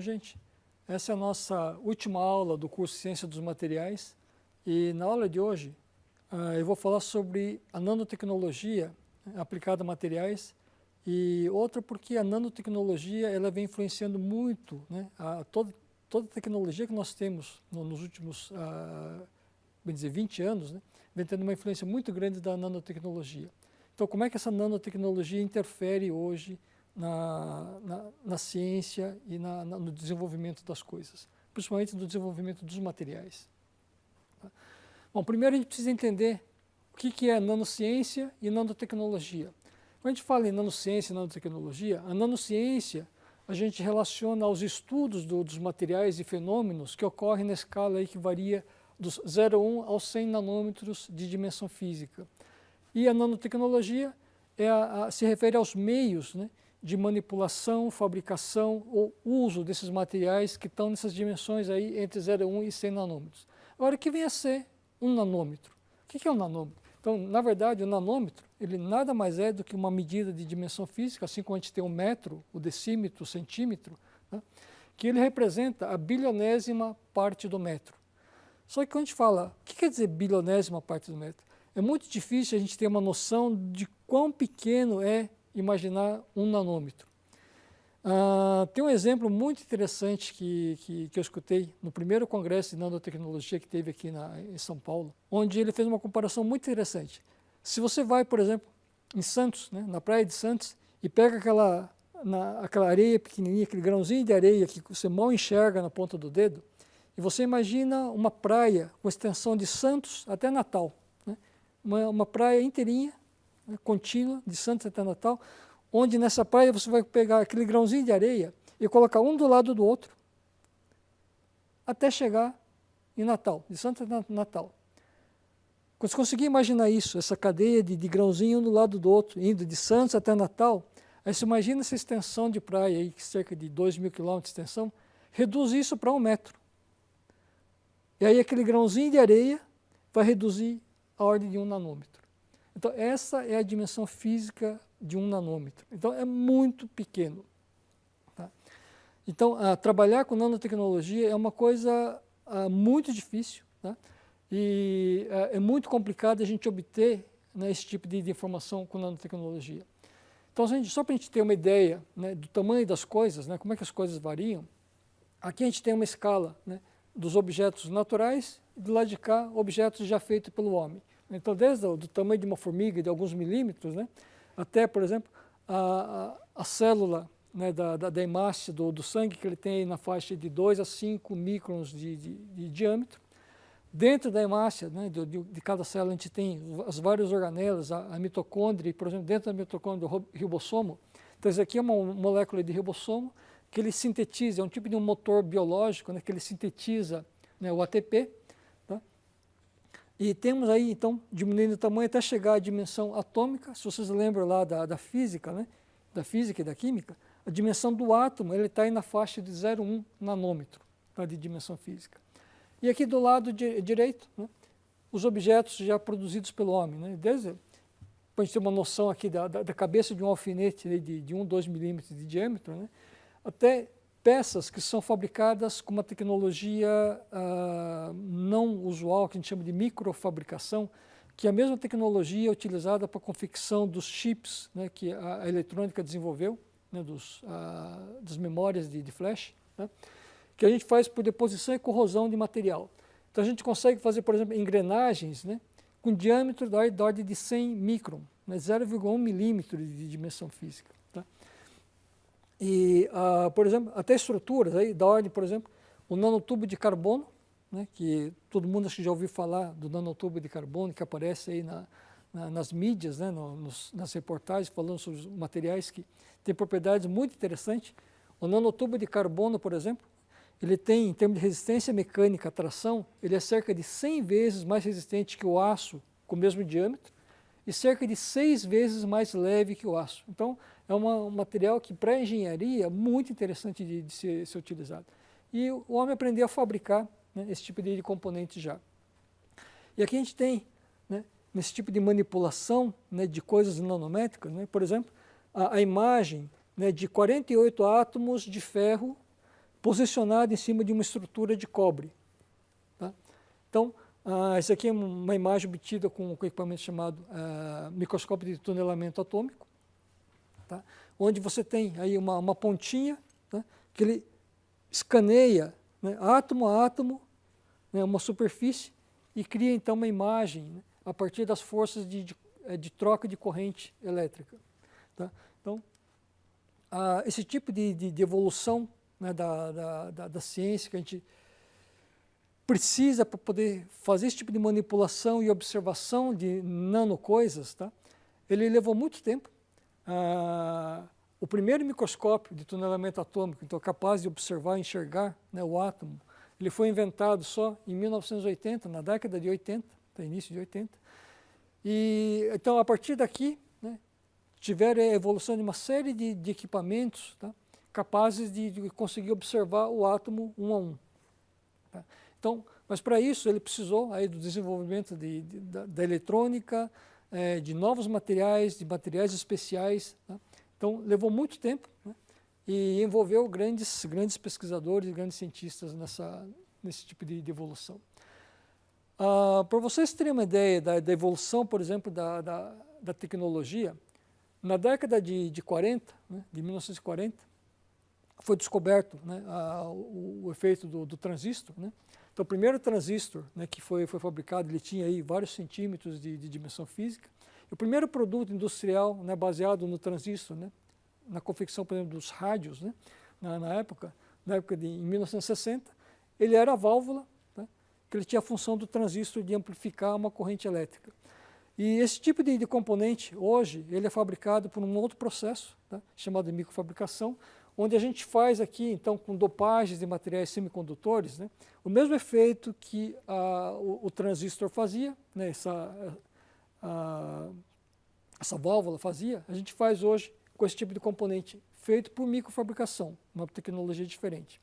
gente, essa é a nossa última aula do curso Ciência dos Materiais e na aula de hoje eu vou falar sobre a nanotecnologia aplicada a materiais e outra porque a nanotecnologia ela vem influenciando muito, né, toda a tecnologia que nós temos nos últimos bem dizer, 20 anos, né, vem tendo uma influência muito grande da nanotecnologia. Então, como é que essa nanotecnologia interfere hoje na ciência e no desenvolvimento das coisas, principalmente no desenvolvimento dos materiais? Bom, primeiro a gente precisa entender o que é nanociência e nanotecnologia. Quando a gente fala em nanociência e nanotecnologia, a nanociência a gente relaciona aos estudos dos materiais e fenômenos que ocorrem na escala aí que varia dos 0,1 aos 100 nanômetros de dimensão física. E a nanotecnologia se refere aos meios, né, de manipulação, fabricação ou uso desses materiais que estão nessas dimensões aí entre 0,1 e 100 nanômetros. Agora, o que vem a ser um nanômetro? O que é um nanômetro? Então, na verdade, o nanômetro, ele nada mais é do que uma medida de dimensão física, assim como a gente tem o metro, o decímetro, o centímetro, né, que ele representa a bilionésima parte do metro. Só que quando a gente fala, o que quer dizer bilionésima parte do metro? É muito difícil a gente ter uma noção de quão pequeno é imaginar um nanômetro. Tem um exemplo muito interessante que eu escutei no primeiro congresso de nanotecnologia que teve aqui em São Paulo, onde ele fez uma comparação muito interessante. Se você vai, por exemplo, em Santos, né, na praia de Santos, e pega aquela areia pequenininha, aquele grãozinho de areia que você mal enxerga na ponta do dedo, e você imagina uma praia com extensão de Santos até Natal, né, uma praia inteirinha, né, contínua, de Santos até Natal, onde nessa praia você vai pegar aquele grãozinho de areia e colocar um do lado do outro até chegar em Natal, de Santos até Natal. Quando você conseguir imaginar isso, essa cadeia de grãozinho um do lado do outro, indo de Santos até Natal, aí você imagina essa extensão de praia, aí, cerca de 2.000 quilômetros de extensão, reduz isso para 1 metro. E aí aquele grãozinho de areia vai reduzir a ordem de 1 nanômetro. Então essa é a dimensão física de 1 nanômetro. Então é muito pequeno. Tá? Então trabalhar com nanotecnologia é uma coisa muito difícil, tá? E é muito complicado a gente obter, né, esse tipo de informação com nanotecnologia. Então só para a gente ter uma ideia, né, do tamanho das coisas, né, como é que as coisas variam, aqui a gente tem uma escala, né, dos objetos naturais e do lado de cá objetos já feitos pelo homem. Então desde o tamanho de uma formiga de alguns milímetros, né, até, por exemplo, a célula, né, da hemácia do sangue, que ele tem na faixa de 2 a 5 microns de diâmetro. Dentro da hemácia, né, de cada célula, a gente tem as várias organelas, a mitocôndria, por exemplo, dentro da mitocôndria, o ribossomo. Então, isso aqui é uma molécula de ribossomo que ele sintetiza, é um tipo de um motor biológico, né, que ele sintetiza, né, o ATP. Tá? E temos aí, então, diminuindo o tamanho até chegar à dimensão atômica. Se vocês lembram lá da física, né, da física e da química, a dimensão do átomo está aí na faixa de 0,1 nanômetro, tá, de dimensão física. E aqui do lado direito, né, os objetos já produzidos pelo homem. Né, desde, para a gente ter uma noção aqui da cabeça de um alfinete, né, de 1, 2 milímetros de diâmetro, né, até peças que são fabricadas com uma tecnologia não usual, que a gente chama de microfabricação, que é a mesma tecnologia utilizada para a confecção dos chips, né, que a eletrônica desenvolveu, né, das memórias de flash, né, que a gente faz por deposição e corrosão de material. Então a gente consegue fazer, por exemplo, engrenagens, né, com diâmetro da ordem de 100 micron, né, 0,1 milímetro de dimensão física. Tá? E, por exemplo, até estruturas aí, da ordem, por exemplo, o nanotubo de carbono, né, que todo mundo acho que já ouviu falar do nanotubo de carbono, que aparece aí nas mídias, né, nas reportagens falando sobre os materiais que têm propriedades muito interessantes. O nanotubo de carbono, por exemplo, ele tem, em termos de resistência mecânica à tração, ele é cerca de 100 vezes mais resistente que o aço com o mesmo diâmetro e cerca de 6 vezes mais leve que o aço. Então, é um material que, para a engenharia, é muito interessante de ser utilizado. E o homem aprendeu a fabricar, né, esse tipo de componente já. E aqui a gente tem, né, nesse tipo de manipulação, né, de coisas nanométricas, né, por exemplo, a imagem, né, de 48 átomos de ferro posicionado em cima de uma estrutura de cobre. Tá? Então, essa aqui é uma imagem obtida com um equipamento chamado microscópio de tunelamento atômico, tá? Onde você tem aí uma pontinha, né, que ele escaneia, né, átomo a átomo, né, uma superfície, e cria então uma imagem, né, a partir das forças de troca de corrente elétrica. Tá? Então, esse tipo de evolução, né, da ciência que a gente precisa para poder fazer esse tipo de manipulação e observação de nanocoisas, tá? Ele levou muito tempo. O primeiro microscópio de tunelamento atômico, então capaz de observar e enxergar, né, o átomo, ele foi inventado só em 1980, na década de 80, início de 80. E então, a partir daqui, né, tiveram a evolução de uma série de equipamentos, tá, capazes de conseguir observar o átomo um a um. Tá? Então, mas para isso ele precisou aí do desenvolvimento da eletrônica, de novos materiais, de materiais especiais. Tá? Então, levou muito tempo, né, e envolveu grandes pesquisadores e grandes cientistas nesse tipo de evolução. Para vocês terem uma ideia da evolução, por exemplo, da tecnologia, na década de 40, né, de 1940, foi descoberto, né, o efeito do transistor. Né? Então, o primeiro transistor, né, que foi fabricado, ele tinha aí vários centímetros de dimensão física. E o primeiro produto industrial, né, baseado no transistor, né, na confecção, por exemplo, dos rádios, né, na época em 1960, ele era a válvula, né, que ele tinha a função do transistor de amplificar uma corrente elétrica. E esse tipo de componente, hoje, ele é fabricado por um outro processo, tá, chamado de microfabricação, onde a gente faz aqui, então, com dopagens de materiais semicondutores, né, o mesmo efeito que o transistor fazia, né, essa válvula fazia, a gente faz hoje com esse tipo de componente, feito por microfabricação, uma tecnologia diferente.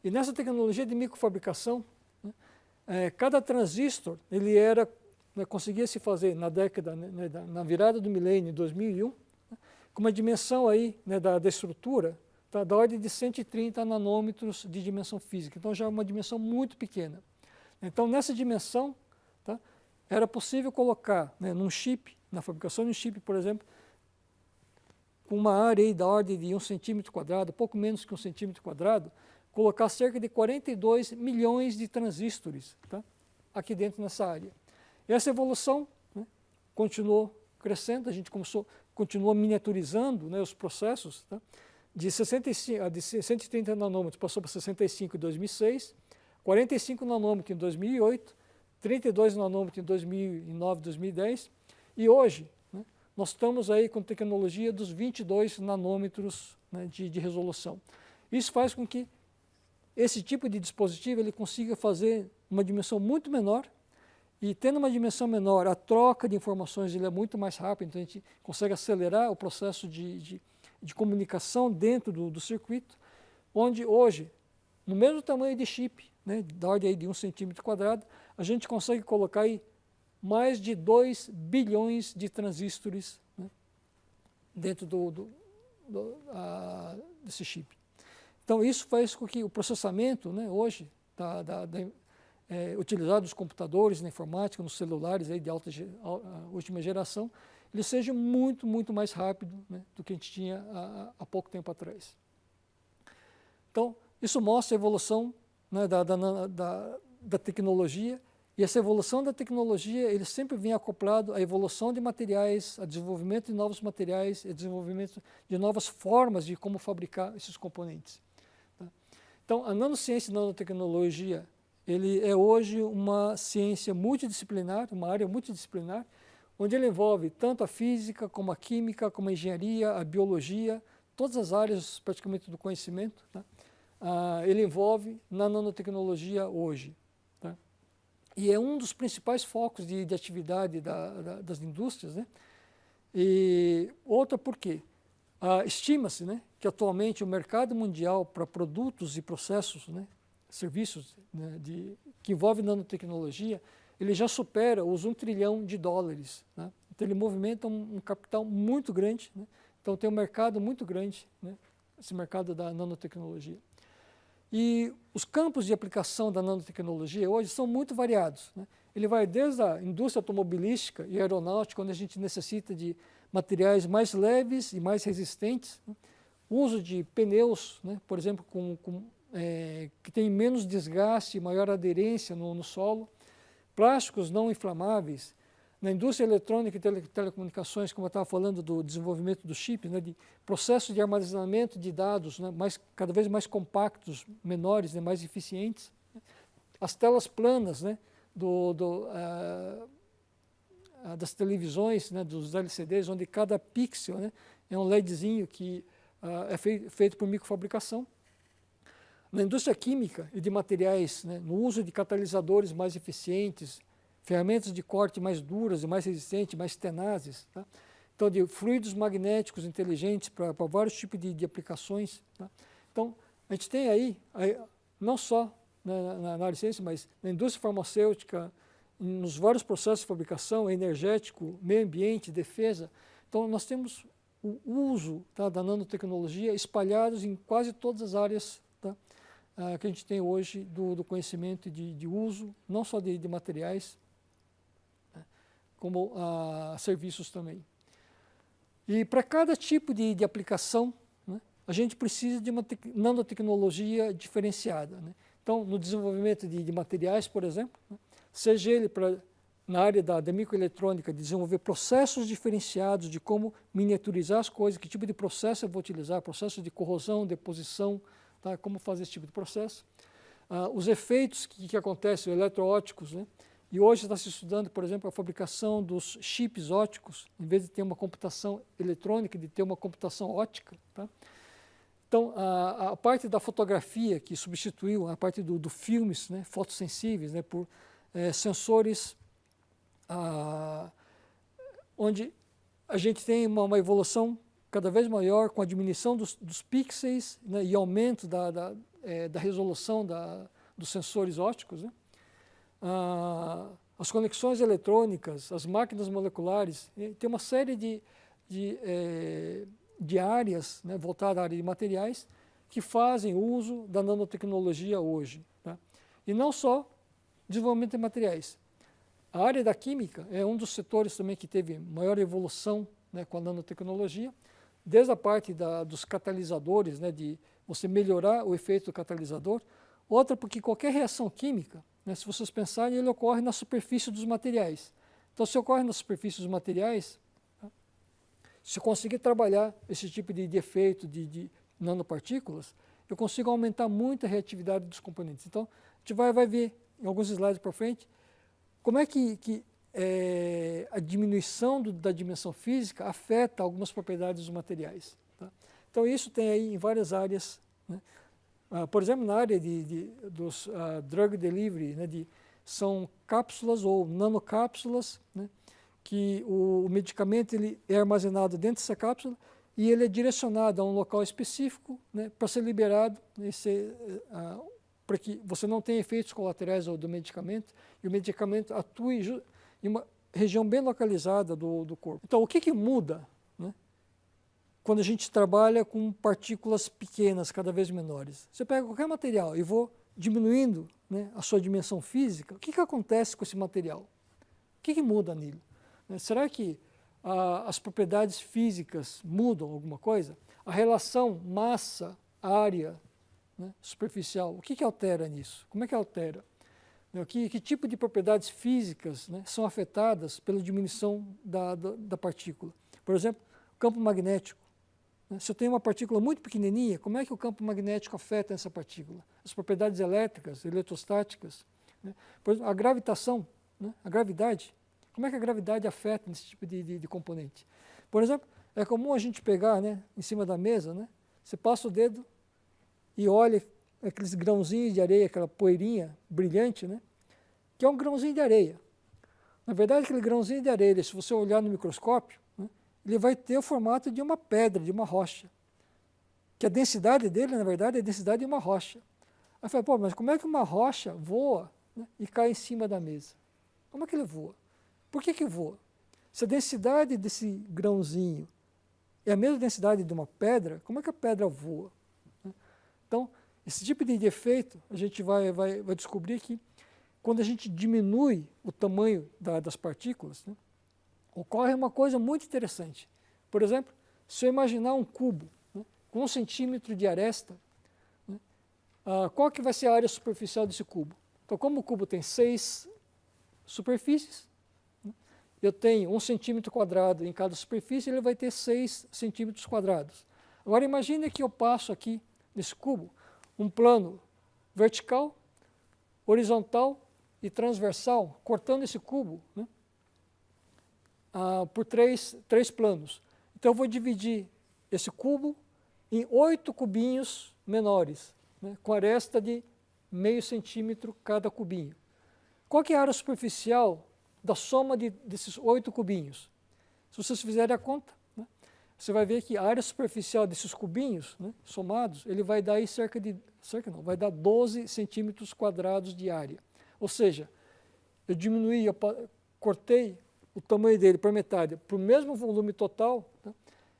E nessa tecnologia de microfabricação, né, cada transistor, ele era, né, conseguia se fazer na década, né, na virada do milênio, em 2001, né, com uma dimensão aí, né, da estrutura, tá, da ordem de 130 nanômetros de dimensão física. Então já é uma dimensão muito pequena. Então nessa dimensão, tá, era possível colocar, né, num chip, na fabricação de um chip, por exemplo, com uma área aí da ordem de 1 centímetro quadrado, pouco menos que 1 centímetro quadrado, colocar cerca de 42 milhões de transistores, tá, aqui dentro nessa área. E essa evolução, né, continuou crescendo, a gente continuou miniaturizando, né, os processos, tá, de 130 nanômetros passou para 65 em 2006, 45 nanômetros em 2008, 32 nanômetros em 2009, 2010, e hoje, né, nós estamos aí com tecnologia dos 22 nanômetros, né, de resolução. Isso faz com que esse tipo de dispositivo ele consiga fazer uma dimensão muito menor, e tendo uma dimensão menor, a troca de informações ele é muito mais rápida, então a gente consegue acelerar o processo de comunicação dentro do circuito, onde hoje, no mesmo tamanho de chip, né, da ordem aí de 1 centímetro quadrado, a gente consegue colocar aí mais de 2 bilhões de transistores, né, dentro desse chip. Então isso faz com que o processamento, né, hoje, utilizado nos computadores, na informática, nos celulares aí de última geração, ele seja muito, muito mais rápido, né, do que a gente tinha há pouco tempo atrás. Então, isso mostra a evolução, né, da tecnologia, e essa evolução da tecnologia ele sempre vem acoplado à evolução de materiais, a desenvolvimento de novos materiais, a desenvolvimento de novas formas de como fabricar esses componentes. Tá? Então, a nanociência e a nanotecnologia, ele é hoje uma ciência multidisciplinar, uma área multidisciplinar, onde ele envolve tanto a física, como a química, como a engenharia, a biologia, todas as áreas praticamente do conhecimento, tá? Ele envolve na nanotecnologia hoje. Tá? E é um dos principais focos de atividade das indústrias, né? E outra por quê? Estima-se, né, que atualmente o mercado mundial para produtos e processos, né, serviços, né, que envolvem nanotecnologia, ele já supera os $1 trilhão. Né? Então ele movimenta um capital muito grande, né? Então tem um mercado muito grande, né, esse mercado da nanotecnologia. E os campos de aplicação da nanotecnologia hoje são muito variados, né? Ele vai desde a indústria automobilística e aeronáutica, onde a gente necessita de materiais mais leves e mais resistentes, né? O uso de pneus, né? Por exemplo, que tem menos desgaste, maior aderência no solo, plásticos não inflamáveis. Na indústria eletrônica e telecomunicações, como eu estava falando do desenvolvimento dos chips, né, de processos de armazenamento de dados, né, cada vez mais compactos, menores, né, mais eficientes. As telas planas, né, das televisões, né, dos LCDs, onde cada pixel, né, é um LEDzinho que é feito por microfabricação. Na indústria química e de materiais, né, no uso de catalisadores mais eficientes, ferramentas de corte mais duras e mais resistentes, mais tenazes. Tá? Então, de fluidos magnéticos inteligentes para vários tipos de aplicações. Tá? Então, a gente tem aí não só na área de ciência, mas na indústria farmacêutica, nos vários processos de fabricação, energético, meio ambiente, defesa. Então, nós temos o uso, tá, da nanotecnologia espalhados em quase todas as áreas, tá, que a gente tem hoje do conhecimento de uso, não só de materiais, como serviços também. E para cada tipo de aplicação, né, a gente precisa de uma nanotecnologia diferenciada. Né? Então, no desenvolvimento de materiais, por exemplo, né, seja ele na área da microeletrônica, desenvolver processos diferenciados de como miniaturizar as coisas, que tipo de processo eu vou utilizar, processo de corrosão, deposição, tá, como fazer esse tipo de processo. Os efeitos que acontecem, eletroóticos, né? E hoje está se estudando, por exemplo, a fabricação dos chips óticos, em vez de ter uma computação eletrônica, de ter uma computação ótica. Tá? Então, a parte da fotografia, que substituiu a parte do filmes, né, fotossensíveis, né, por sensores, onde a gente tem uma evolução cada vez maior com a diminuição dos pixels, né, e aumento da resolução dos sensores ópticos, né? As conexões eletrônicas, as máquinas moleculares, tem uma série de áreas, né, voltadas à área de materiais, que fazem uso da nanotecnologia hoje. Tá? E não só desenvolvimento de materiais. A área da química é um dos setores também que teve maior evolução, né, com a nanotecnologia, desde a parte dos catalisadores, né, de você melhorar o efeito do catalisador. Outra, porque qualquer reação química, né, se vocês pensarem, ele ocorre na superfície dos materiais. Então, se ocorre na superfície dos materiais, tá, se eu conseguir trabalhar esse tipo de efeito de nanopartículas, eu consigo aumentar muito a reatividade dos componentes. Então, a gente vai ver em alguns slides para frente como é que a diminuição da dimensão física afeta algumas propriedades dos materiais. Tá? Então, isso tem aí em várias áreas, né? Por exemplo, na área dos drug delivery, né, são cápsulas ou nanocápsulas, né, que o medicamento ele é armazenado dentro dessa cápsula e ele é direcionado a um local específico, né, para ser liberado, né, para que você não tenha efeitos colaterais do medicamento e o medicamento atue em uma região bem localizada do corpo. Então, o que muda, né, quando a gente trabalha com partículas pequenas, cada vez menores? Você pega qualquer material e vou diminuindo, né, a sua dimensão física, o que acontece com esse material? O que muda nele? Será que as propriedades físicas mudam alguma coisa? A relação massa-área, né, superficial, o que altera nisso? Como é que altera? Que tipo de propriedades físicas, né, são afetadas pela diminuição da partícula? Por exemplo, campo magnético. Se eu tenho uma partícula muito pequenininha, como é que o campo magnético afeta essa partícula? As propriedades elétricas, eletrostáticas. Né? Por exemplo, a gravitação, né? A gravidade. Como é que a gravidade afeta nesse tipo de componente? Por exemplo, é comum a gente pegar, né, em cima da mesa, né, você passa o dedo e olha aqueles grãozinhos de areia, aquela poeirinha brilhante, né, que é um grãozinho de areia. Na verdade, aquele grãozinho de areia, se você olhar no microscópio, né, ele vai ter o formato de uma pedra, de uma rocha. Que a densidade dele, na verdade, é a densidade de uma rocha. Aí eu falei, pô, mas como é que uma rocha voa, né, e cai em cima da mesa? Como é que ele voa? Por que voa? Se a densidade desse grãozinho é a mesma densidade de uma pedra, como é que a pedra voa? Então, Esse tipo de efeito, a gente vai descobrir que quando a gente diminui o tamanho das partículas, né, ocorre uma coisa muito interessante. Por exemplo, se eu imaginar um cubo, né, com 1 centímetro de aresta, né, qual que vai ser a área superficial desse cubo? Então, como o cubo tem 6 superfícies, né, eu tenho 1 centímetro quadrado em cada superfície, ele vai ter 6 centímetros quadrados. Agora, imagine que eu passo aqui, nesse cubo, um plano vertical, horizontal e transversal, cortando esse cubo, né, por três planos. Então, eu vou dividir esse cubo em 8 cubinhos menores, né, com aresta de meio centímetro cada cubinho. Qual que é a área superficial da soma desses 8 cubinhos? Se vocês fizerem a conta, né, você vai ver que a área superficial desses cubinhos, né, somados, ele vai dar aí vai dar 12 centímetros quadrados de área. Ou seja, eu cortei o tamanho dele para metade, para o mesmo volume total, tá,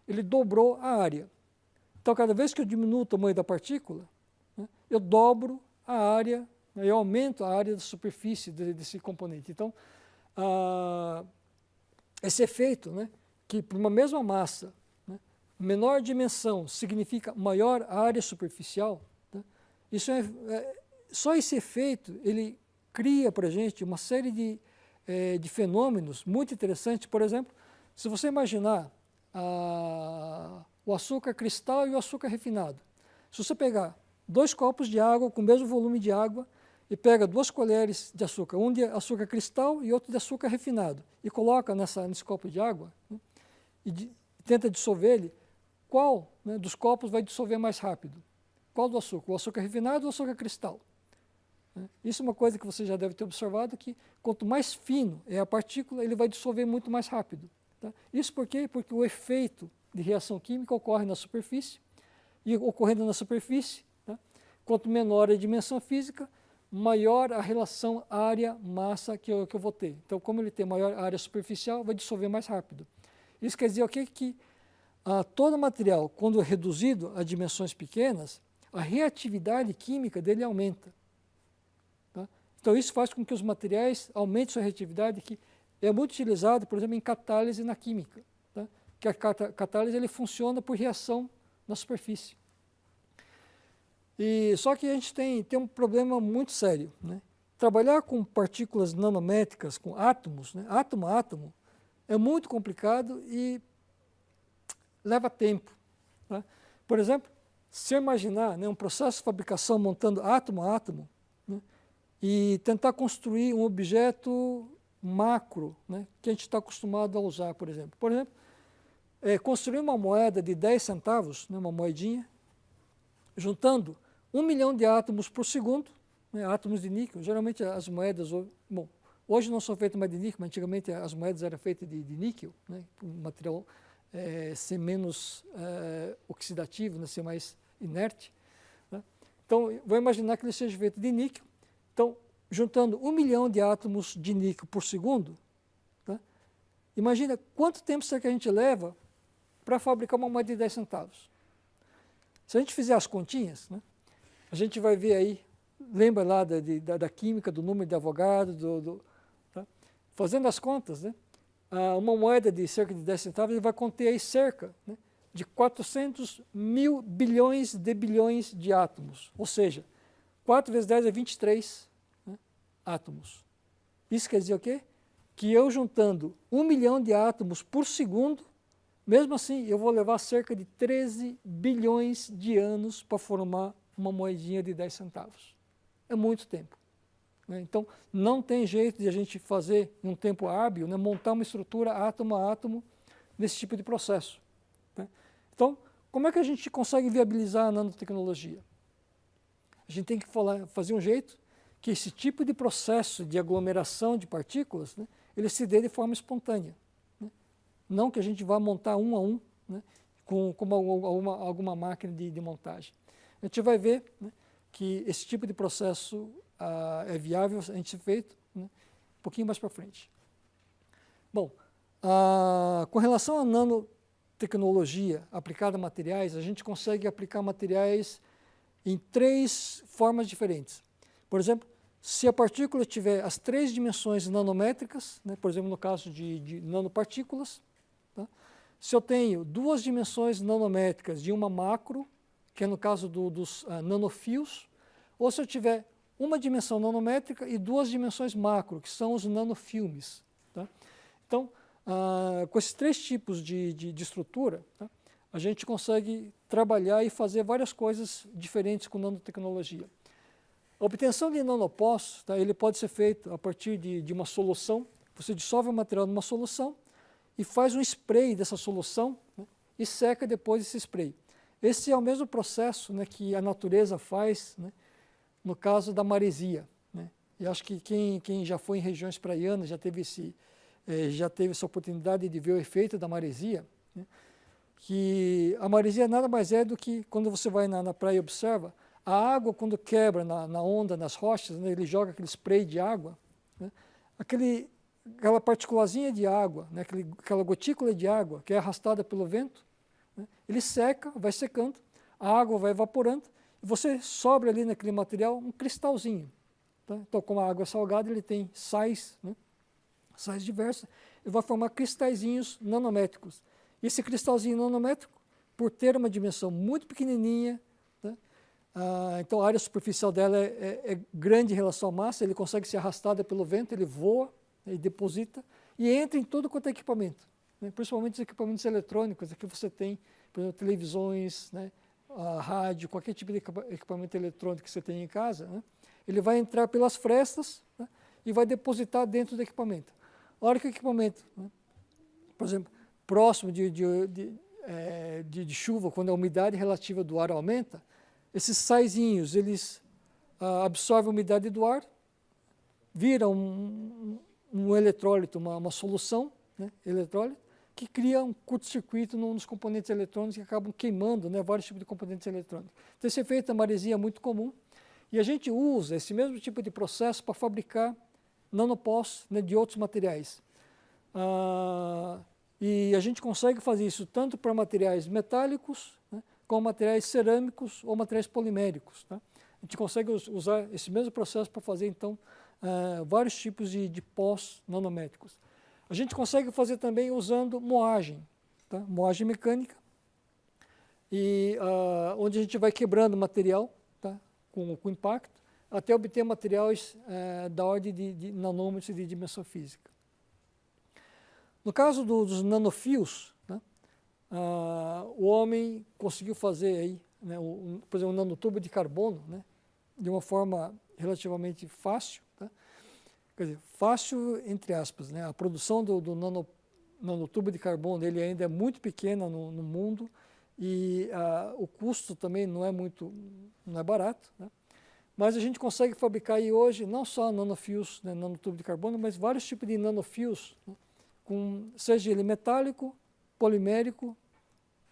ele dobrou a área. Então, cada vez que eu diminuo o tamanho da partícula, né, eu dobro a área, né, eu aumento a área da superfície desse componente. Então, esse efeito, né, que para uma mesma massa, né, menor dimensão significa maior área superficial, né, isso só esse efeito, ele cria para a gente uma série de fenômenos muito interessantes. Por exemplo, se você imaginar o açúcar cristal e o açúcar refinado. Se você pegar 2 copos de água com o mesmo volume de água e pega 2 colheres de açúcar, um de açúcar cristal e outro de açúcar refinado, e coloca nesse copo de água, né, e tenta dissolver ele, qual, né, dos copos vai dissolver mais rápido? Qual do açúcar? O açúcar refinado ou o açúcar cristal? Isso é uma coisa que você já deve ter observado, que quanto mais fino é a partícula, ele vai dissolver muito mais rápido. Tá? Isso por quê? Porque o efeito de reação química ocorre na superfície, e ocorrendo na superfície, tá, quanto menor a dimensão física, maior a relação área-massa que eu vou ter. Então, como ele tem maior área superficial, vai dissolver mais rápido. Isso quer dizer o quê? Que todo material, quando é reduzido a dimensões pequenas, a reatividade química dele aumenta. Então, isso faz com que os materiais aumentem sua reatividade, que é muito utilizado, por exemplo, em catálise na química. Tá? Que a catálise ele funciona por reação na superfície. Só que a gente tem um problema muito sério. Né? Trabalhar com partículas nanométricas, com átomos, né, átomo a átomo, é muito complicado e leva tempo. Tá? Por exemplo, se eu imaginar, né, um processo de fabricação montando átomo a átomo, né, e tentar construir um objeto macro, né, que a gente está acostumado a usar, por exemplo. Por exemplo, construir uma moeda de 10 centavos, né, uma moedinha, juntando 1 milhão de átomos por segundo, né, átomos de níquel. Geralmente as moedas, bom, hoje não são feitas mais de níquel, mas antigamente as moedas eram feitas de níquel, né, um material ser menos oxidativo, né, ser mais inerte. Né. Então, vou imaginar que ele seja feito de níquel. Então, juntando 1 milhão de átomos de níquel por segundo, tá? Imagina quanto tempo será que a gente leva para fabricar uma moeda de 10 centavos. Se a gente fizer as continhas, né, a gente vai ver aí, lembra lá da química, do número de Avogadro, tá? Fazendo as contas, né, uma moeda de cerca de 10 centavos vai conter aí cerca, né, de 400 mil bilhões de átomos, ou seja, 4 vezes 10 é 23, né, átomos. Isso quer dizer o quê? Que eu juntando 1 milhão de átomos por segundo, mesmo assim eu vou levar cerca de 13 bilhões de anos para formar uma moedinha de 10 centavos. É muito tempo. Né? Então, não tem jeito de a gente fazer em um tempo hábil, né, montar uma estrutura átomo a átomo nesse tipo de processo. Né? Então, como é que a gente consegue viabilizar a nanotecnologia? A gente tem que fazer um jeito que esse tipo de processo de aglomeração de partículas, né, ele se dê de forma espontânea. Né? Não que a gente vá montar um a um, né, com alguma máquina de montagem. A gente vai ver, né, que esse tipo de processo é viável a gente ser feito, né, um pouquinho mais para frente. Bom, com relação à nanotecnologia aplicada a materiais, a gente consegue aplicar materiais em 3 formas diferentes. Por exemplo, se a partícula tiver as 3 dimensões nanométricas, né, por exemplo, no caso de nanopartículas, tá? Se eu tenho 2 dimensões nanométricas de uma macro, que é no caso dos nanofios, ou se eu tiver uma dimensão nanométrica e 2 dimensões macro, que são os nanofilmes. Tá? Então, com esses 3 tipos de estrutura, tá? A gente consegue trabalhar e fazer várias coisas diferentes com nanotecnologia. A obtenção de nanopós, tá, ele pode ser feito a partir de uma solução. Você dissolve o material numa solução e faz um spray dessa solução, né, e seca depois esse spray. Esse é o mesmo processo, né, que a natureza faz, né, no caso da maresia. Né. E acho que quem já foi em regiões praianas já teve essa oportunidade de ver o efeito da maresia, né, que a maresia nada mais é do que quando você vai na praia e observa, a água quando quebra na onda, nas rochas, né, ele joga aquele spray de água, né, aquela particulazinha de água, né, aquela gotícula de água que é arrastada pelo vento, né, ele seca, vai secando, a água vai evaporando, e você sobra ali naquele material um cristalzinho. Tá? Então, como a água é salgada, ele tem sais, né, sais diversas, e vai formar cristalzinhos nanométricos. Esse cristalzinho nanométrico, por ter uma dimensão muito pequenininha, né, então a área superficial dela é grande em relação à massa, ele consegue ser arrastado pelo vento, ele voa, né, e deposita, e entra em todo quanto é equipamento, né, principalmente os equipamentos eletrônicos. Aqui você tem, por exemplo, televisões, né, rádio, qualquer tipo de equipamento eletrônico que você tem em casa, né, ele vai entrar pelas frestas, né, e vai depositar dentro do equipamento. A hora que o equipamento, né, por exemplo, próximo de chuva, quando a umidade relativa do ar aumenta, esses saizinhos, eles absorvem a umidade do ar, viram um eletrólito, uma solução, né, eletrólito, que cria um curto-circuito nos componentes eletrônicos que acabam queimando, né, vários tipos de componentes eletrônicos. Então, esse efeito da maresia é muito comum, e a gente usa esse mesmo tipo de processo para fabricar nanopós, né, de outros materiais. E a gente consegue fazer isso tanto para materiais metálicos, né, como materiais cerâmicos ou materiais poliméricos. Tá? A gente consegue usar esse mesmo processo para fazer, então, vários tipos de pós nanométricos. A gente consegue fazer também usando moagem, tá? Moagem mecânica, onde a gente vai quebrando material, tá? com impacto, até obter materiais da ordem de nanômetros de dimensão física. No caso dos nanofios, né, o homem conseguiu fazer aí, né, por exemplo, um nanotubo de carbono, né, de uma forma relativamente fácil. Tá? Quer dizer, fácil entre aspas. Né? A produção do nanotubo de carbono ele ainda é muito pequena no mundo e o custo também não é barato. Né? Mas a gente consegue fabricar aí hoje não só nanofios, né, nanotubo de carbono, mas vários tipos de nanofios, né, seja ele metálico, polimérico,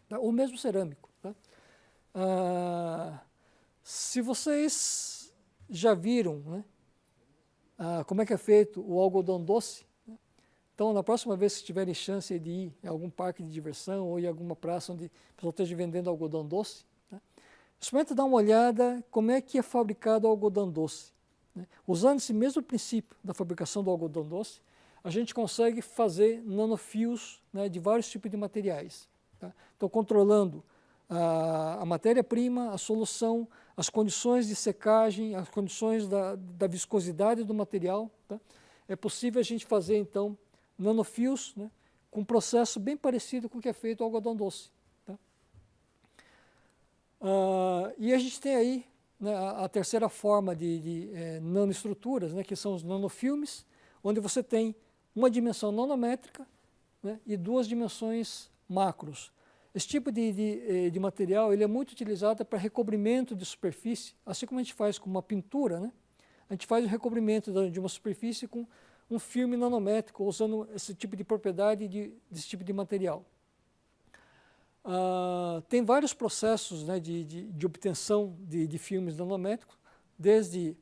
tá? Ou mesmo cerâmico. Tá? Se vocês já viram, né, como é que é feito o algodão doce, né? Então, na próxima vez que tiverem chance de ir em algum parque de diversão ou em alguma praça onde o pessoal esteja vendendo algodão doce, né, experimenta dar uma olhada como é que é fabricado o algodão doce. Né? Usando esse mesmo princípio da fabricação do algodão doce, a gente consegue fazer nanofios, né, de vários tipos de materiais. Tá? Então, controlando a matéria-prima, a solução, as condições de secagem, as condições da viscosidade do material, tá? É possível a gente fazer, então, nanofios, né, com um processo bem parecido com o que é feito o algodão doce. Tá? E a gente tem aí, né, a terceira forma de nanoestruturas, né, que são os nanofilmes, onde você tem uma dimensão nanométrica, né, e 2 dimensões macros. Esse tipo de material ele é muito utilizado para recobrimento de superfície, assim como a gente faz com uma pintura, né? A gente faz o recobrimento de uma superfície com um filme nanométrico, usando esse tipo de propriedade desse tipo de material. Tem vários processos, né, de obtenção de filmes nanométricos, desde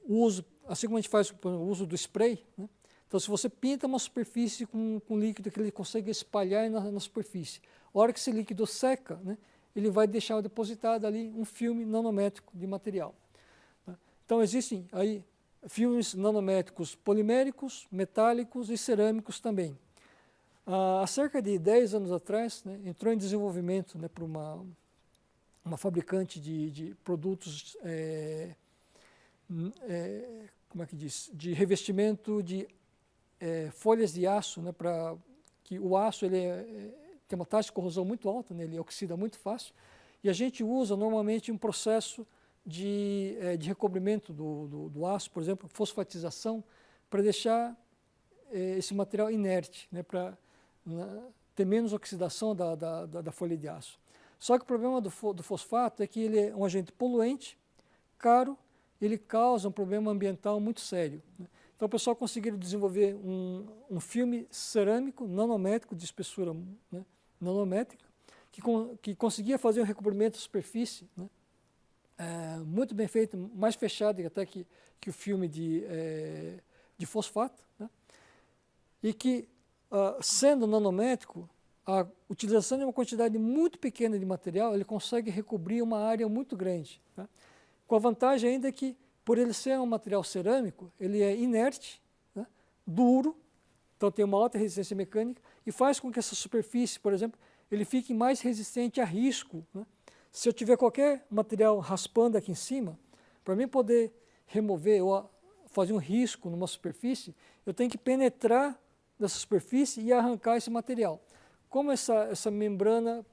o uso, assim como a gente faz o uso do spray, né? Então, se você pinta uma superfície com líquido que ele consegue espalhar na superfície, a hora que esse líquido seca, né, ele vai deixar depositado ali um filme nanométrico de material. Tá? Então existem aí filmes nanométricos poliméricos, metálicos e cerâmicos também. Há cerca de 10 anos atrás, né, entrou em desenvolvimento, né, para uma fabricante de produtos, como é que diz, de revestimento de folhas de aço, né, para que o aço tem uma taxa de corrosão muito alta, né, ele oxida muito fácil, e a gente usa normalmente um processo de recobrimento do aço, por exemplo, fosfatização, para deixar esse material inerte, né, para ter menos oxidação da folha de aço. Só que o problema do fosfato é que ele é um agente poluente, caro, ele causa um problema ambiental muito sério, né? Então o pessoal conseguiu desenvolver um filme cerâmico nanométrico de espessura, né, nanométrica, que conseguia fazer um recobrimento da superfície, né, muito bem feito, mais fechado até que o filme de fosfato, né, e que, sendo nanométrico, a utilização de uma quantidade muito pequena de material, ele consegue recobrir uma área muito grande, tá? Com a vantagem ainda que, por ele ser um material cerâmico, ele é inerte, né, duro, então tem uma alta resistência mecânica, e faz com que essa superfície, por exemplo, ele fique mais resistente a risco, né? Se eu tiver qualquer material raspando aqui em cima, para mim poder remover ou fazer um risco numa superfície, eu tenho que penetrar nessa superfície e arrancar esse material. Como essa membrana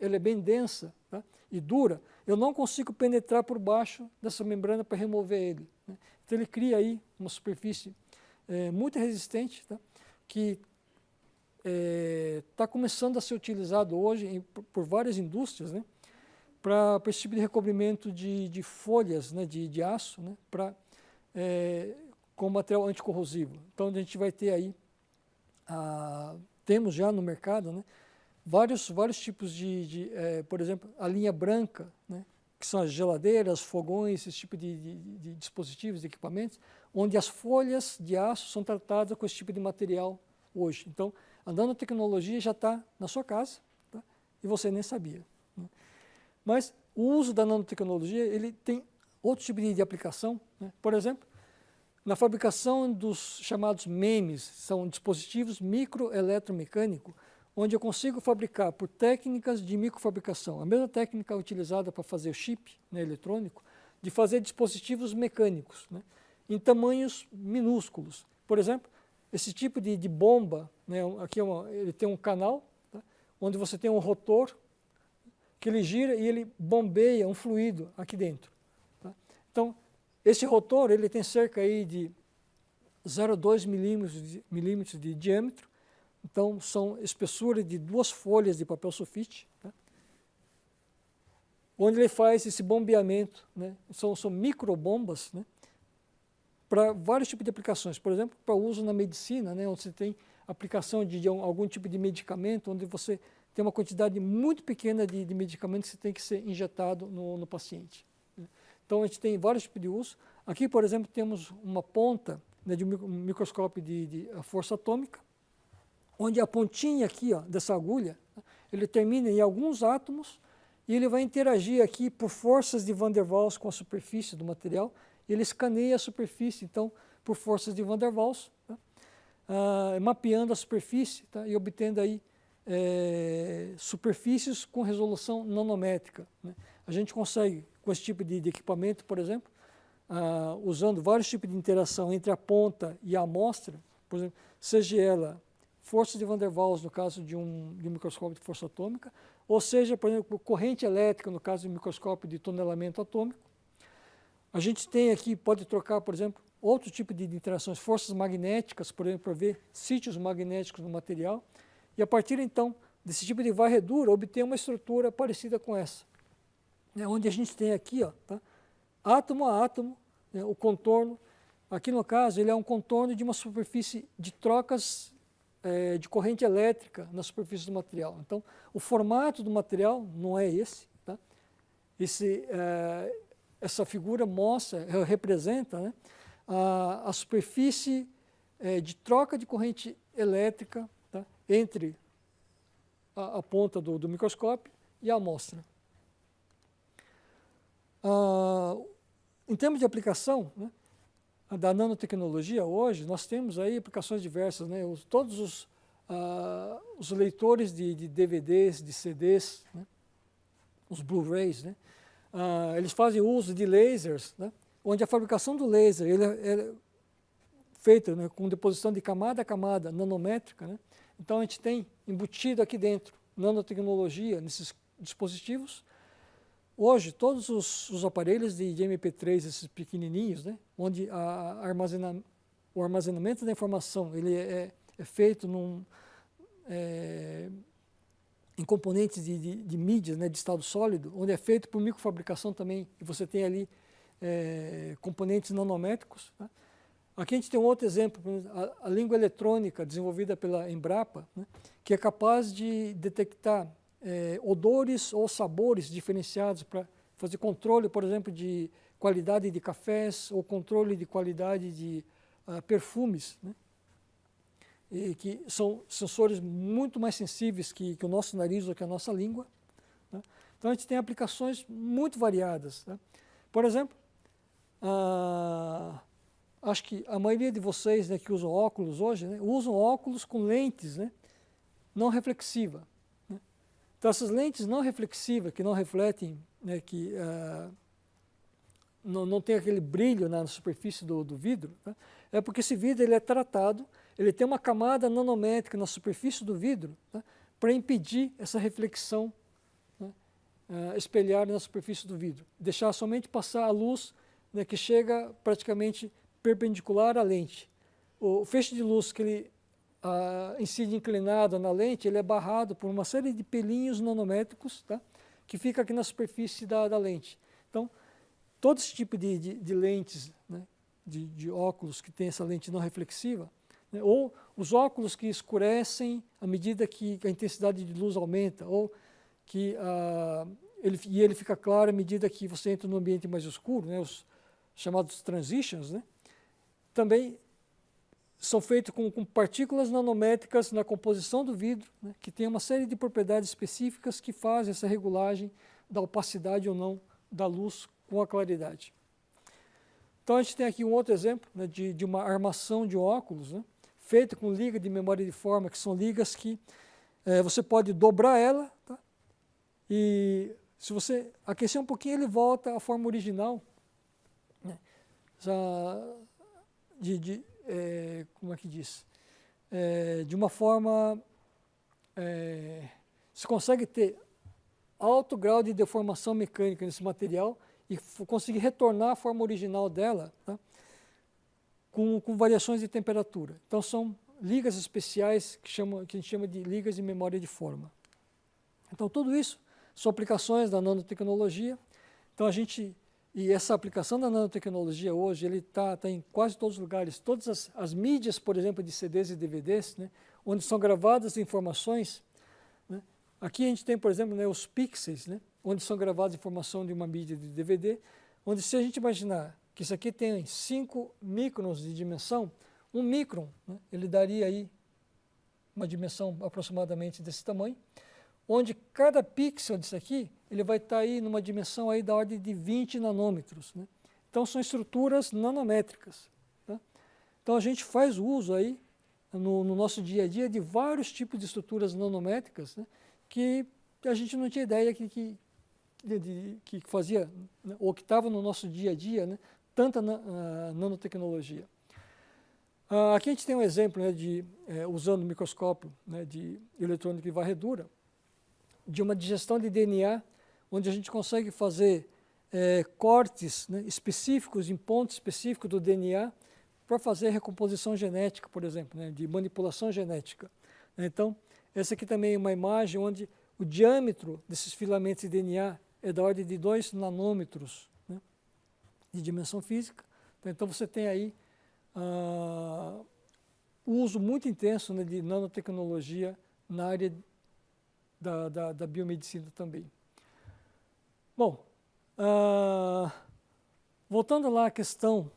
ela é bem densa, tá, e dura, eu não consigo penetrar por baixo dessa membrana para remover ele, né? Então ele cria aí uma superfície muito resistente, tá, que está começando a ser utilizado hoje por várias indústrias, né, para esse tipo de recobrimento de folhas, né, de aço, né, com material anticorrosivo. Então a gente vai ter aí, temos já no mercado, né, vários tipos por exemplo, a linha branca, né, que são as geladeiras, fogões, esse tipo de dispositivos, de equipamentos, onde as folhas de aço são tratadas com esse tipo de material hoje. Então, a nanotecnologia já está na sua casa, tá, e você nem sabia, né? Mas o uso da nanotecnologia, ele tem outro tipo de aplicação, né? Por exemplo, na fabricação dos chamados MEMS, são dispositivos microeletromecânicos, onde eu consigo fabricar por técnicas de microfabricação, a mesma técnica utilizada para fazer o chip, né, eletrônico, de fazer dispositivos mecânicos, né, em tamanhos minúsculos. Por exemplo, esse tipo de bomba, né, aqui ele tem um canal, tá, onde você tem um rotor que ele gira e ele bombeia um fluido aqui dentro, tá? Então, esse rotor ele tem cerca aí de 0,2 milímetros de diâmetro. Então, são espessura de 2 folhas de papel sulfite, tá, onde ele faz esse bombeamento, né, são microbombas, né, para vários tipos de aplicações. Por exemplo, para uso na medicina, né, onde você tem aplicação de algum tipo de medicamento, onde você tem uma quantidade muito pequena de medicamento que você tem que ser injetado no paciente, né. Então, a gente tem vários tipos de uso. Aqui, por exemplo, temos uma ponta, né, de um microscópio de força atômica, onde a pontinha aqui, ó, dessa agulha, ele termina em alguns átomos e ele vai interagir aqui por forças de Van der Waals com a superfície do material, e ele escaneia a superfície, então, por forças de Van der Waals, tá, mapeando a superfície, tá, e obtendo aí superfícies com resolução nanométrica, né. A gente consegue, com esse tipo de equipamento, por exemplo, usando vários tipos de interação entre a ponta e a amostra, por exemplo, seja ela força de Van der Waals, no caso de um microscópio de força atômica, ou seja, por exemplo, corrente elétrica, no caso de um microscópio de tonelamento atômico. A gente tem aqui, pode trocar, por exemplo, outro tipo de interações, forças magnéticas, por exemplo, para ver sítios magnéticos no material, e a partir, então, desse tipo de varredura, obter uma estrutura parecida com essa, né, onde a gente tem aqui, ó, tá, átomo a átomo, né, o contorno. Aqui, no caso, ele é um contorno de uma superfície de trocas de corrente elétrica na superfície do material. Então, o formato do material não é esse, tá? Essa figura representa, né, a superfície de troca de corrente elétrica, tá, entre a ponta do microscópio e a amostra. Em termos de aplicação, né, da nanotecnologia hoje, nós temos aí aplicações diversas, né? Todos os leitores de DVDs, de CDs, né? Os Blu-rays, né? Eles fazem uso de lasers, né? Onde a fabricação do laser ele é feita, né, com deposição de camada a camada nanométrica, né? Então a gente tem embutido aqui dentro nanotecnologia nesses dispositivos. Hoje, todos os aparelhos de MP3, esses pequenininhos, né, onde o armazenamento da informação ele é feito em componentes de mídias, né, de estado sólido, onde é feito por microfabricação também, e você tem ali componentes nanométricos. Né. Aqui a gente tem um outro exemplo, a língua eletrônica desenvolvida pela Embrapa, né, que é capaz de detectar odores ou sabores diferenciados para fazer controle, por exemplo, de qualidade de cafés ou controle de qualidade de perfumes, né? E que são sensores muito mais sensíveis que o nosso nariz ou que a nossa língua. Né? Então a gente tem aplicações muito variadas. Né? Por exemplo, acho que a maioria de vocês, né, que usam óculos hoje, né, usam óculos com lentes, né, não reflexivas. Então, essas lentes não reflexivas, que não refletem, né, que não tem aquele brilho na superfície do vidro, tá? É porque esse vidro ele é tratado, ele tem uma camada nanométrica na superfície do vidro, tá? Para impedir essa reflexão, né, espelhar na superfície do vidro. Deixar somente passar a luz, né, que chega praticamente perpendicular à lente. O feixe de luz que ele incide inclinado na lente, ele é barrado por uma série de pelinhos nanométricos, tá? Que fica aqui na superfície da lente. Então, todo esse tipo de lentes, né, de óculos que tem essa lente não reflexiva, né, ou os óculos que escurecem à medida que a intensidade de luz aumenta, ou que ele fica claro à medida que você entra no ambiente mais escuro, né, os chamados transitions, né, também são feitos com partículas nanométricas na composição do vidro, né, que tem uma série de propriedades específicas que fazem essa regulagem da opacidade ou não da luz com a claridade. Então a gente tem aqui um outro exemplo, né, de uma armação de óculos, né, feita com liga de memória de forma, que são ligas que você pode dobrar ela, tá, e se você aquecer um pouquinho ele volta à forma original, né, como é que diz? De uma forma, se consegue ter alto grau de deformação mecânica nesse material e conseguir retornar à forma original dela, tá? com variações de temperatura. Então são ligas especiais que a gente chama de ligas de memória de forma. Então tudo isso são aplicações da nanotecnologia. Então e essa aplicação da nanotecnologia hoje, ele está em quase todos os lugares. Todas as mídias, por exemplo, de CDs e DVDs, né, onde são gravadas informações. Né, aqui a gente tem, por exemplo, né, os pixels, né, onde são gravadas informação de uma mídia de DVD, onde se a gente imaginar que isso aqui tem 5 microns de dimensão, um micron, né, ele daria aí uma dimensão aproximadamente desse tamanho, onde cada pixel disso aqui, ele vai estar aí numa dimensão aí da ordem de 20 nanômetros. Né? Então, são estruturas nanométricas. Tá? Então, a gente faz uso aí, no nosso dia a dia, de vários tipos de estruturas nanométricas, né? Que a gente não tinha ideia que fazia, né? Ou que estava no nosso dia a dia, né? Tanta nanotecnologia. Aqui a gente tem um exemplo, né, usando o microscópio, né, de eletrônica de varredura, de uma digestão de DNA, onde a gente consegue fazer cortes, né, específicos, em pontos específicos do DNA, para fazer recomposição genética, por exemplo, né, de manipulação genética. Então, essa aqui também é uma imagem onde o diâmetro desses filamentos de DNA é da ordem de 2 nanômetros, né, de dimensão física. Então, você tem aí o uso muito intenso, né, de nanotecnologia na área da biomedicina também. Bom, voltando lá à questão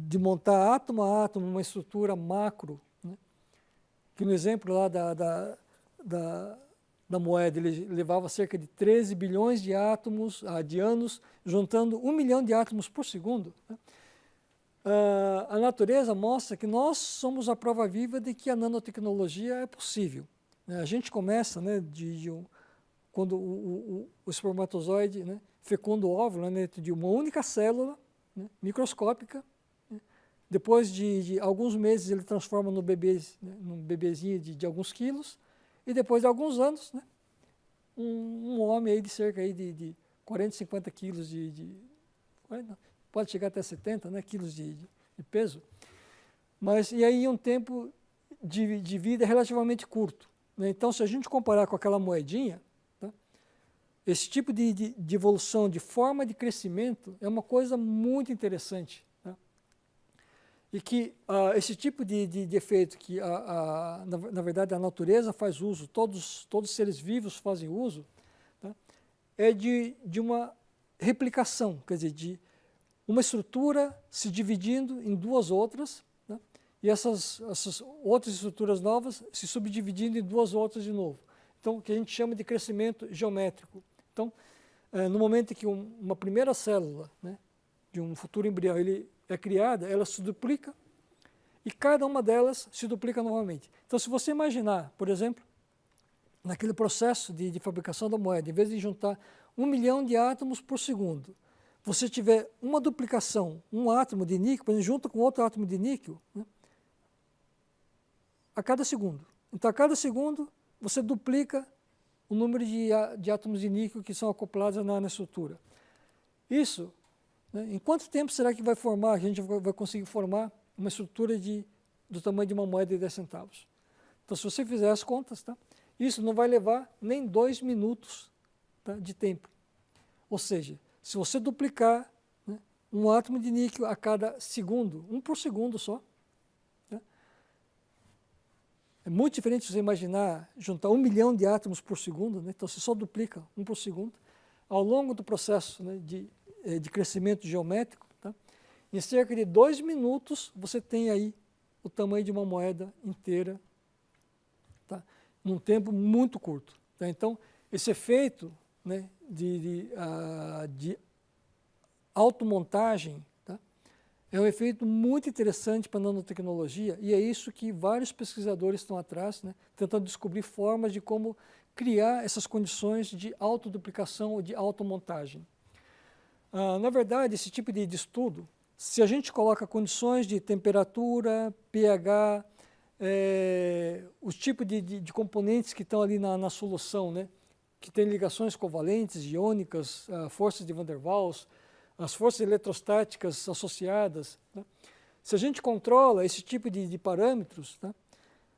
de montar átomo a átomo uma estrutura macro, né? Que no exemplo lá da moeda, ele levava cerca de 13 bilhões de átomos, de anos, juntando 1 milhão de átomos por segundo, né? A natureza mostra que nós somos a prova viva de que a nanotecnologia é possível, né? A gente começa, né, quando o espermatozoide, né, fecunda o óvulo, né, dentro de uma única célula, né, microscópica, né? Depois de alguns meses ele transforma no bebê, né, num bebezinho de alguns quilos, e depois de alguns anos, né, um homem aí de cerca aí de 40, 50 quilos pode chegar até 70, né, quilos de peso, mas e aí um tempo de vida relativamente curto, né? Então, se a gente comparar com aquela moedinha, tá, esse tipo de evolução, de forma de crescimento, é uma coisa muito interessante, tá? E que esse tipo de efeito que, na verdade, a natureza faz uso, todos os seres vivos fazem uso, tá, é de uma replicação, quer dizer, de uma estrutura se dividindo em duas outras, né, e essas outras estruturas novas se subdividindo em duas outras de novo. Então, o que a gente chama de crescimento geométrico. Então, no momento em que uma primeira célula, né, de um futuro embrião ele é criada, ela se duplica e cada uma delas se duplica novamente. Então, se você imaginar, por exemplo, naquele processo de fabricação da moeda, em vez de juntar 1 milhão de átomos por segundo, você tiver uma duplicação, um átomo de níquel, por exemplo, junto com outro átomo de níquel, né, a cada segundo. Então, a cada segundo, você duplica o número de átomos de níquel que são acoplados na estrutura. Isso, né, em quanto tempo será que a gente vai conseguir formar uma estrutura do tamanho de uma moeda de 10 centavos? Então, se você fizer as contas, tá, isso não vai levar nem 2 minutos, tá, de tempo. Ou seja, se você duplicar, né, um átomo de níquel a cada segundo, um por segundo só, né, é muito diferente de você imaginar juntar 1 milhão de átomos por segundo, né, então você só duplica um por segundo. Ao longo do processo, né, de crescimento geométrico, tá, em cerca de 2 minutos você tem aí o tamanho de uma moeda inteira, tá, num tempo muito curto. Tá? Então, esse efeito, né, de automontagem, tá, é um efeito muito interessante para a nanotecnologia e é isso que vários pesquisadores estão atrás, né, tentando descobrir formas de como criar essas condições de autoduplicação ou de automontagem. Na verdade, esse tipo de estudo, se a gente coloca condições de temperatura, pH, os tipos de componentes que estão ali na solução, né, que tem ligações covalentes, iônicas, forças de Van der Waals, as forças eletrostáticas associadas, né? Se a gente controla esse tipo de parâmetros, né,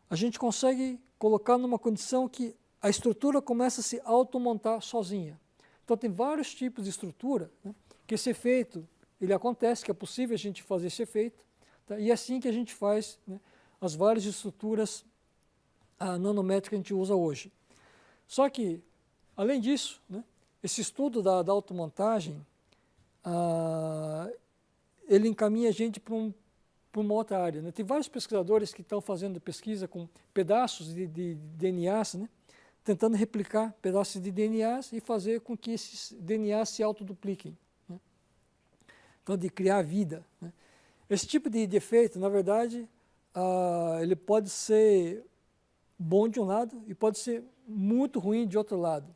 a gente consegue colocar numa condição que a estrutura começa a se automontar sozinha. Então tem vários tipos de estrutura, né, que esse efeito ele acontece, que é possível a gente fazer esse efeito, tá? E é assim que a gente faz, né, as várias estruturas nanométricas que a gente usa hoje. Só que além disso, né, esse estudo da automontagem, ele encaminha a gente para uma outra área, né? Tem vários pesquisadores que estão fazendo pesquisa com pedaços de DNAs, né, tentando replicar pedaços de DNAs e fazer com que esses DNAs se autodupliquem, né? Então, de criar vida, né? Esse tipo de efeito, na verdade, ele pode ser bom de um lado e pode ser muito ruim de outro lado.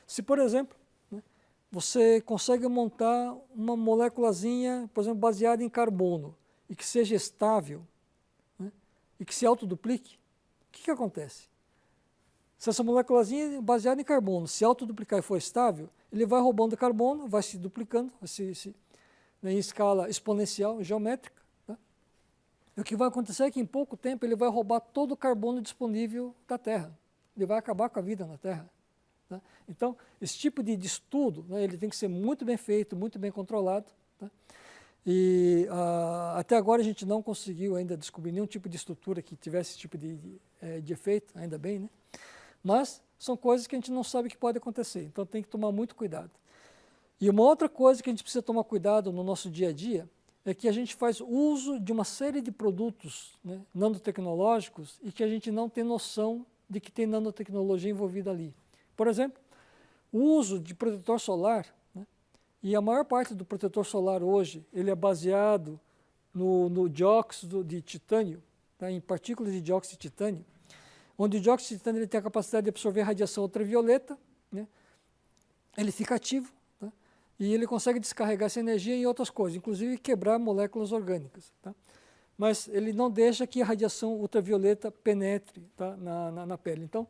Se, por exemplo, né, você consegue montar uma moléculazinha, por exemplo, baseada em carbono, e que seja estável, né, e que se autoduplique, o que acontece? Se essa moléculazinha baseada em carbono se autoduplicar e for estável, ele vai roubando carbono, vai se duplicando, né, em escala exponencial, geométrica. Tá? E o que vai acontecer é que em pouco tempo ele vai roubar todo o carbono disponível da Terra. Ele vai acabar com a vida na Terra. Tá? Então, esse tipo de estudo, né, ele tem que ser muito bem feito, muito bem controlado. Tá? E até agora a gente não conseguiu ainda descobrir nenhum tipo de estrutura que tivesse esse tipo de efeito, ainda bem, né? Mas são coisas que a gente não sabe que pode acontecer, então tem que tomar muito cuidado. E uma outra coisa que a gente precisa tomar cuidado no nosso dia a dia é que a gente faz uso de uma série de produtos, né, nanotecnológicos e que a gente não tem noção de que tem nanotecnologia envolvida ali. Por exemplo, o uso de protetor solar, né? E a maior parte do protetor solar hoje, ele é baseado no dióxido de titânio, tá? Em partículas de dióxido de titânio, onde o dióxido de titânio ele tem a capacidade de absorver radiação ultravioleta, né? Ele fica ativo, tá? E ele consegue descarregar essa energia em outras coisas, inclusive quebrar moléculas orgânicas, tá? Mas ele não deixa que a radiação ultravioleta penetre, tá? na pele. Então,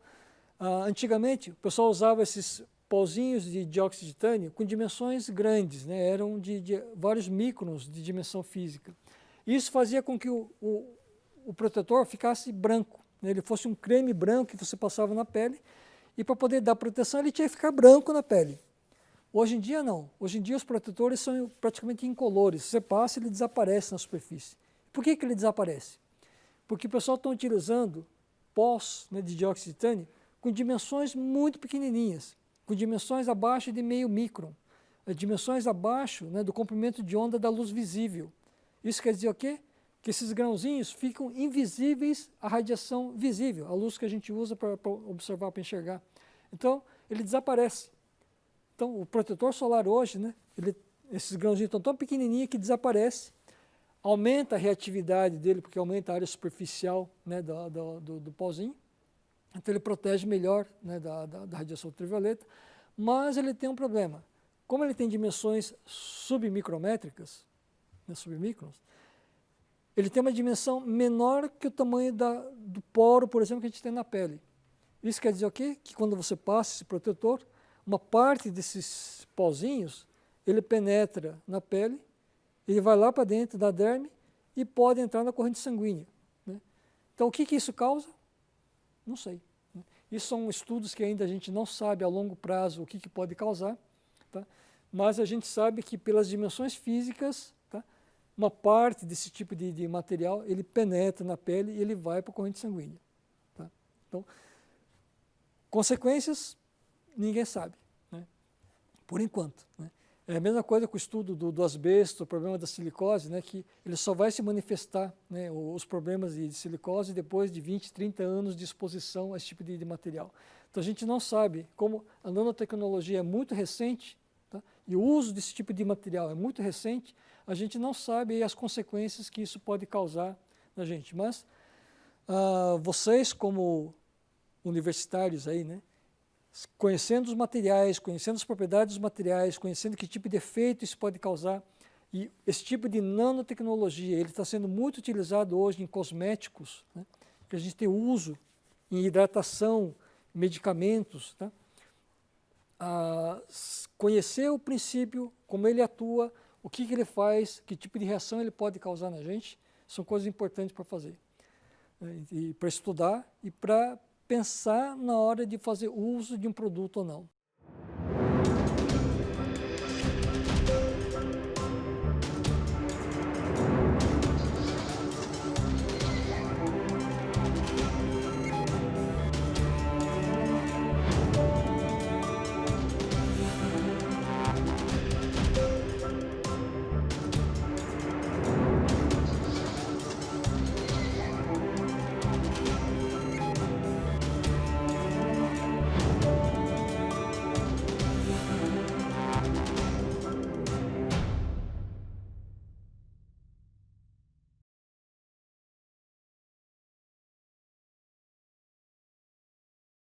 antigamente, o pessoal usava esses pauzinhos de dióxido de titânio com dimensões grandes, né? Eram de vários microns de dimensão física. Isso fazia com que o protetor ficasse branco, né? Ele fosse um creme branco que você passava na pele, e para poder dar proteção ele tinha que ficar branco na pele. Hoje em dia não. Hoje em dia os protetores são praticamente incolores. Você passa e ele desaparece na superfície. Por que ele desaparece? Porque o pessoal está utilizando pós, né, de dióxido de titânio com dimensões muito pequenininhas, com dimensões abaixo de meio micron, dimensões abaixo, né, do comprimento de onda da luz visível. Isso quer dizer o quê? Que esses grãozinhos ficam invisíveis à radiação visível, a luz que a gente usa para observar, para enxergar. Então, ele desaparece. Então, o protetor solar hoje, né, esses grãozinhos estão tão pequenininhos que desaparece, aumenta a reatividade dele, porque aumenta a área superficial, né, do pauzinho. Então ele protege melhor, né, da radiação ultravioleta, mas ele tem um problema. Como ele tem dimensões submicrométricas, né, submicrons, ele tem uma dimensão menor que o tamanho do poro, por exemplo, que a gente tem na pele. Isso quer dizer o quê? Que quando você passa esse protetor, uma parte desses pauzinhos, ele penetra na pele, ele vai lá para dentro da derme e pode entrar na corrente sanguínea, né? Então, o que isso causa? Não sei. Isso são estudos que ainda a gente não sabe a longo prazo o que pode causar, tá? Mas a gente sabe que pelas dimensões físicas, tá, uma parte desse tipo de material, ele penetra na pele e ele vai para a corrente sanguínea, tá? Então, consequências, ninguém sabe, né? Por enquanto, né? É a mesma coisa com o estudo do asbesto, o problema da silicose, né, que ele só vai se manifestar, né, os problemas de silicose depois de 20, 30 anos de exposição a esse tipo de material. Então a gente não sabe, como a nanotecnologia é muito recente, tá, e o uso desse tipo de material é muito recente, a gente não sabe as consequências que isso pode causar na gente. Mas vocês como universitários aí, né, conhecendo os materiais, conhecendo as propriedades dos materiais, conhecendo que tipo de efeito isso pode causar, e esse tipo de nanotecnologia, ele está sendo muito utilizado hoje em cosméticos, né, que a gente tem uso em hidratação, medicamentos, tá? Conhecer o princípio, como ele atua, o que ele faz, que tipo de reação ele pode causar na gente, são coisas importantes para fazer, né, e para estudar e para pensar na hora de fazer uso de um produto ou não.